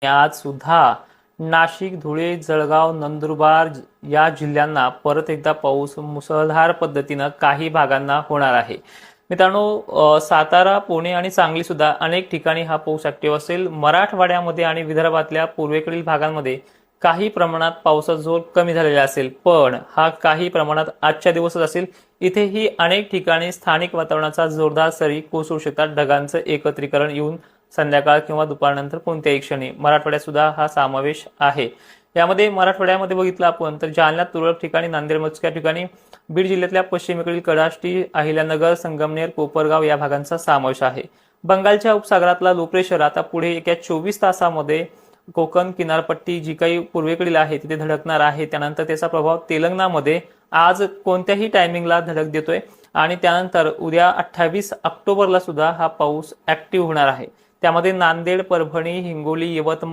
आज सुद्धा नाशिक, धुळे, जळगाव, नंदुरबार या जिल्ह्यांना परत एकदा पाऊस मुसळधार पद्धतीनं काही भागांना होणार आहे. मित्रांनो, सातारा, पुणे आणि सांगली सुद्धा अनेक ठिकाणी हा पाऊस ऍक्टिव्ह असेल. मराठवाड्यामध्ये आणि विदर्भातल्या पूर्वेकडील भागांमध्ये काही प्रमाणात पावसाचा जोर कमी झालेला असेल, पण हा काही प्रमाणात आजच्या दिवसच असेल. इथेही अनेक ठिकाणी स्थानिक वातावरणाचा जोरदार सरी कोसळू शकतात. ढगांचं एकत्रीकरण येऊन संध्याकाळ किंवा दुपारनंतर कोणत्याही क्षणी मराठवाड्यात सुद्धा हा समावेश आहे. यामध्ये मराठवाड्यामध्ये बघितलं आपण तर जालन्यात तुरळक ठिकाणी, नांदेड मोजक्या ठिकाणी, बीड जिल्ह्यातल्या पश्चिमेकडील कडाष्टी, अहिल्यानगर, संगमनेर, कोपरगाव या भागांचा समावेश आहे. बंगालच्या उपसागरातला लो प्रेशर आता पुढे येत्या 24 तासामध्ये कोकण किनारपट्टी जी काही पूर्वेकडील आहे तिथे धडकणार आहे. त्यानंतर त्याचा प्रभाव तेलंगणामध्ये आज कोणत्याही टायमिंगला धडक देतोय आणि त्यानंतर उद्या 28 ऑक्टोबरला सुद्धा हा पाऊस ऍक्टिव्ह होणार आहे. त्यामध्ये नांदेड, परभणी, हिंगोली, यवतमाळ